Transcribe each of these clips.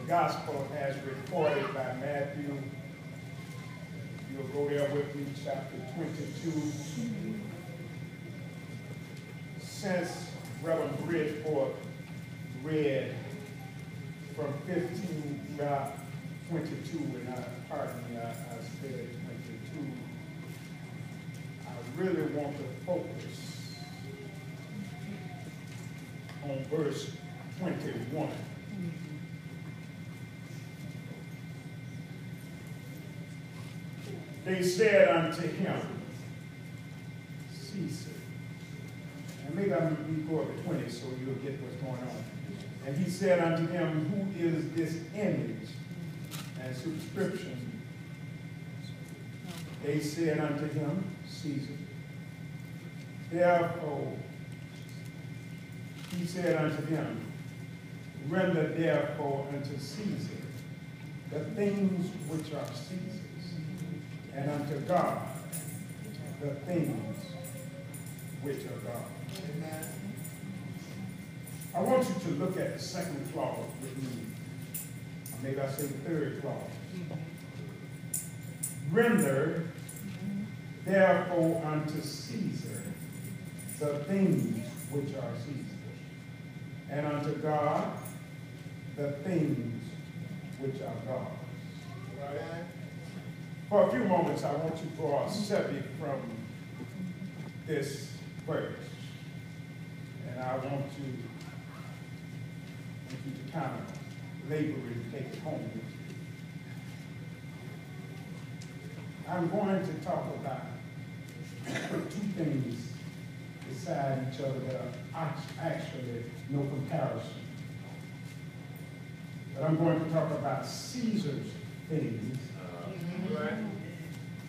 gospel as recorded by Matthew. You'll go there with me, chapter 22. Since Reverend Bridgeport read from 15 throughout 22, and I said 22, I really want to focus on verse 21. They said unto him, Caesar. And maybe I'm going to go up to 20 so you'll get what's going on. And he said unto him, who is this image and superscription? They said unto him, Caesar. Therefore, he said unto them, render therefore unto Caesar the things which are Caesar's, and unto God the things which are God's. Amen. I want you to look at the second clause with me. Or maybe I say the third clause. Render therefore unto Caesar the things which are Caesar's, and unto God the things which are God's. Right? For a few moments, I want to draw a subject from this verse. And I want you to kind of labor and take it home with you. I'm going to talk about put two things beside each other that are actually no comparison. But I'm going to talk about Caesar's things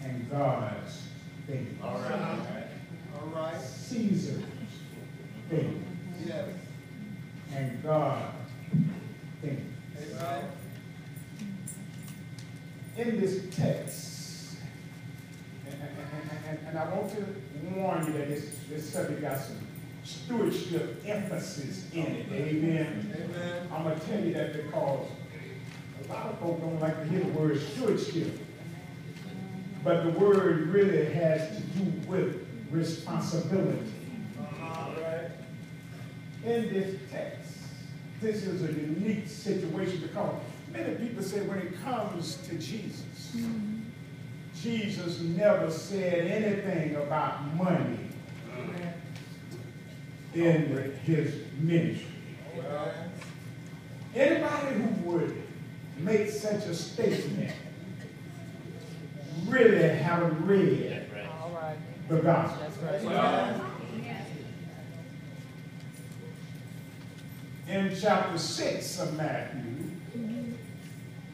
and God's things. All right. All right. Caesar's things. Yes. And God's things. Amen. In this text, and I want to warn you that this subject got some stewardship emphasis in it. Amen. Amen. I'm going to tell you that because a lot of folks don't like to hear the word stewardship. But the word really has to do with responsibility. Right? In this text, this is a unique situation because many people say when it comes to Jesus, Jesus never said anything about money in his ministry. Anybody who would make such a statement really haven't read the gospel. In chapter 6 of Matthew,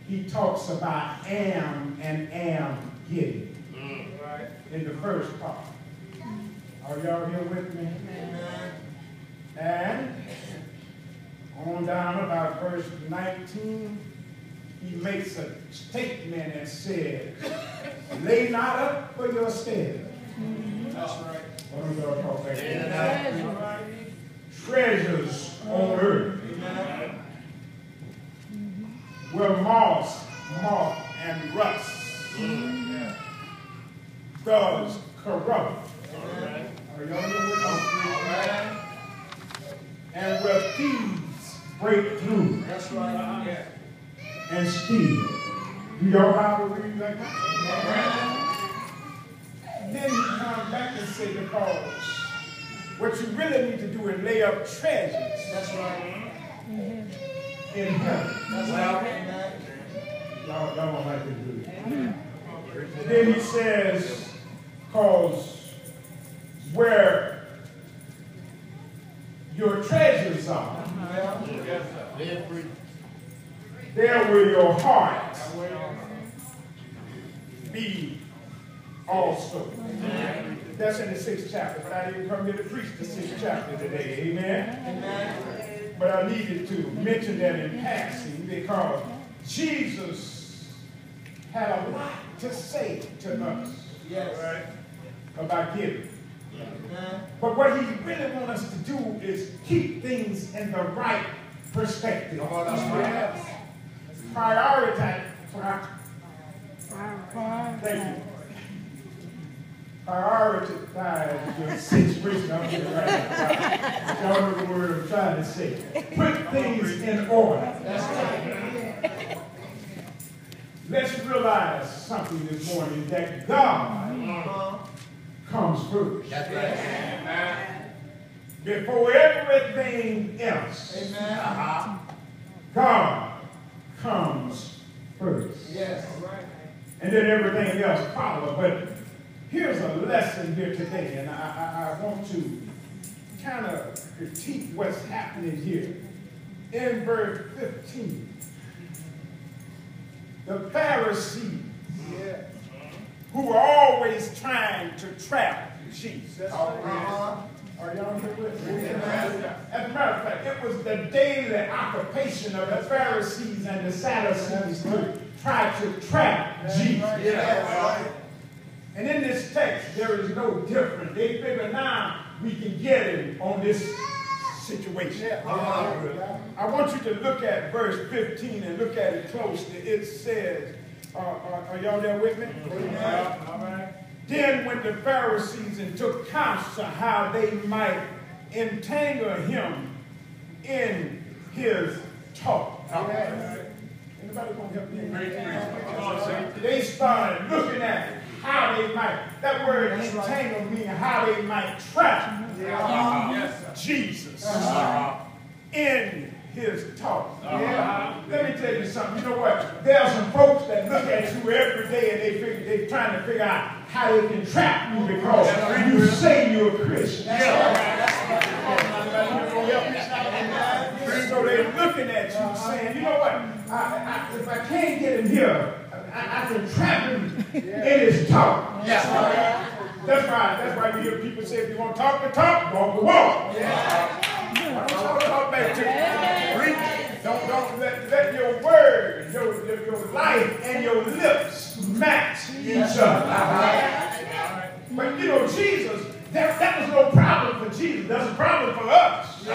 he talks about am and am getting in the first part. Are y'all here with me? And on down about verse 19, he makes a statement and says, lay not up for yourselves. That's right. What am I going to talk about? Yeah. Treasures on earth. Where moth and rust does corrupt. Are y'all here with us? And where thieves break through. That's right. And steal. Do y'all Bible read like that? Then you come back and say, because what you really need to do is lay up treasures. That's right. In heaven. That's right. Y'all don't like to do it. Then he says, because where your treasures are, there will your heart be also. That's in the 6th chapter, but I didn't come here to preach the 6th chapter today. Amen? But I needed to mention that in passing because Jesus had a lot to say to us about giving. But what he really wants us to do is keep things in the right perspective. prioritize. Thank you. Prioritize your situation. I'm getting right. Y'all know the word I'm trying to say. Put things in order. That's right. Let's realize something this morning, that God comes first. That's right. Before everything else, God comes first. Yes. And then everything else follows. But here's a lesson here today, and I want to kind of critique what's happening here. In verse 15, the Pharisees, who were always trying to trap Jesus. Are y'all here with me? As a matter of fact, it was the daily occupation of the Pharisees and the Sadducees to try to trap Jesus. And in this text, there is no difference. They figure now we can get him on this situation. I want you to look at verse 15 and look at it closely. It says, are y'all there with me? All right. Then went the Pharisees and took counsel how they might entangle him in his talk. Anybody gonna help me? They started looking at how they might. That word entangle means how they might trap Jesus in his talk. Let me tell you something. You know what? There are some folks that look at you every day and they're trying to figure out how they can trap you because you say you're a Christian. So they're looking at you saying, you know what? If I can't get him here, I can trap him in his talk. That's why you hear people say, if you want to talk the talk, walk the walk. Don't talk back to you. Don't let your words, your life, and your lips match each other. But you know, Jesus, that was no problem for Jesus. That's a problem for us.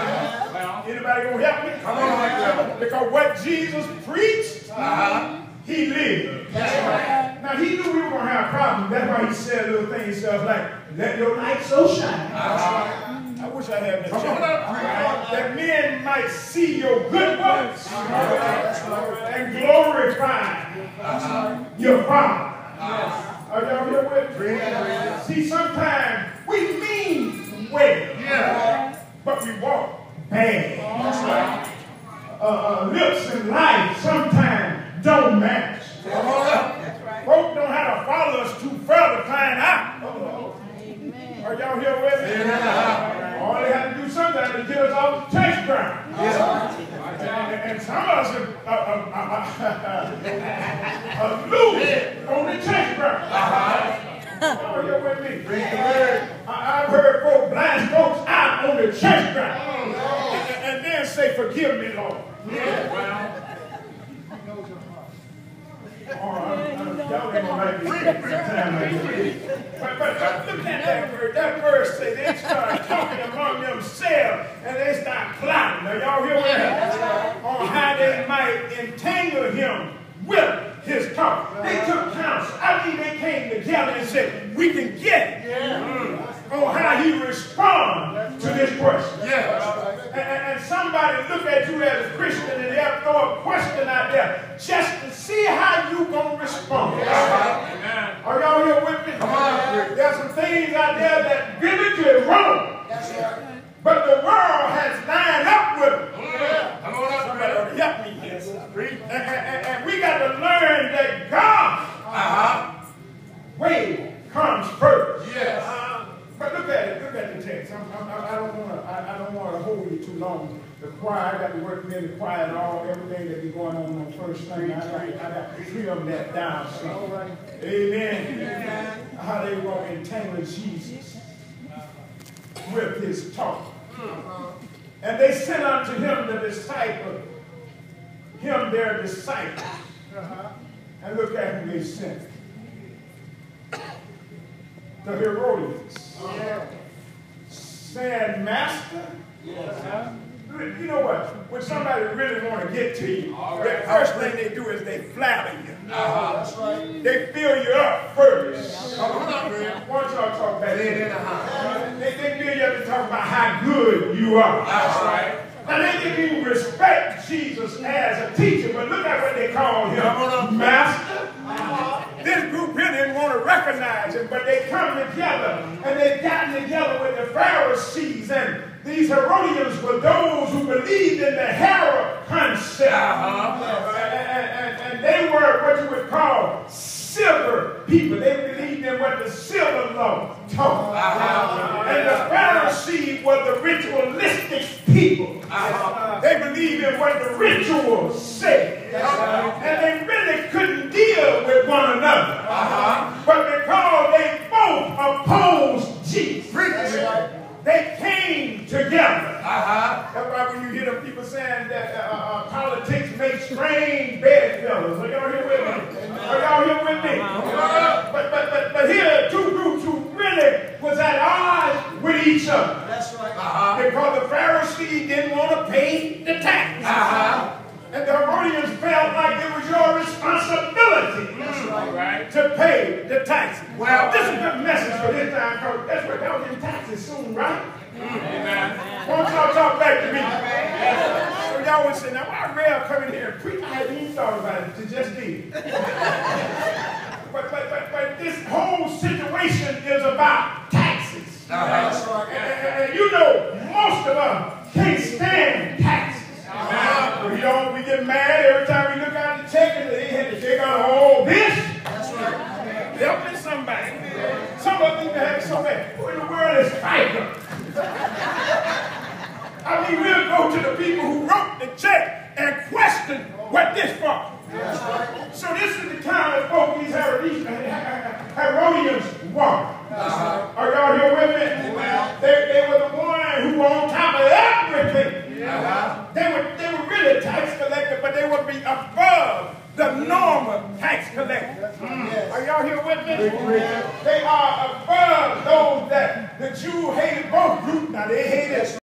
Anybody gonna help me? Come on, because what Jesus preached, he lived. Now he knew we were gonna have problems. That's why he said little things like, "Let your light so shine." I wish I had that. That men might see your good works and glorify your Father. Are y'all here with me? See, sometimes we mean well, but we walk bad. Lips and life sometimes don't match. Folks don't have to follow us too far to find out. Are y'all here with me? All they have to do sometimes is get us off the church ground. And some of us are loose on the church ground. Are you with me? I've heard folks blast folks out on the church ground. And then say, "Forgive me, Lord." Y'all ain't gonna like me time like this. But look at that word. That verse say they start talking among themselves and they start plotting. Now y'all hear what on how they might entangle him with his talk. They took counsel. I mean, they came together and said, "We can get on how he responds to this question." And somebody look at you as a Christian and they'll throw a question out there just to see how you gonna respond. Are y'all here with me? There are some things out there that biblically is wrong. But the world has lined up with them. Somebody help me here. And we got to learn that God way comes first. But look at it. Look at the text. I don't want to hold you too long. The choir, I got to work in the choir and everything that be going on first thing. I got to trim that down. So. Amen. How they want to entangle Jesus with his talk. And they sent unto him the disciple, their disciple. And look at who they sent. The Herodians. Saying, "Master, You know what? When somebody really want to get to you, the first thing they do is they flatter you. That's right. They fill you up first. Why don't y'all talk back there? They fill you up and talk about how good you are. That's right. Now they didn't even respect Jesus as a teacher, but look at what they call him, Master. This group really didn't want to recognize him, but they come together, and they've gotten together with the Pharisees, and these Herodians were those who believed in the Herod concept. And they were what you would call silver people. They believed in what the silver law taught. And the Pharisees were the ritualistic people. They believed in what the rituals said. And they really couldn't deal with one another. But because they both opposed Jesus, they came together. That's why when you hear them people saying that politics makes strange bedfellows. Are y'all here with me? Are y'all here with me? But here are two groups who really was at odds with each other. That's right. Because the Pharisees didn't want to pay the taxes. And the Herodians felt like it was your responsibility to pay the taxes. Well, this is a good message for this time, because that's what y'all getting taxes soon, right? Amen. Won't y'all talk back to me? So y'all would say, now why Rev come in here and preach? I hadn't even thought about it, to just did. But this whole situation is about taxes. And you know, most of us can't stand taxes. We get mad every time we look at the check and they had to take out all this. That's right. Helping somebody. Some of them have so bad. Who in the world is FICA? I mean, we'll go to the people who wrote the check and question what this for. So this is the kind of folk these Herodians were. Are y'all here with me? They were the one who were on top of everything. They were really tax collectors, but they would be above the normal tax collectors. Are y'all here with me? They are above those that the Jew hated both groups. Now they hated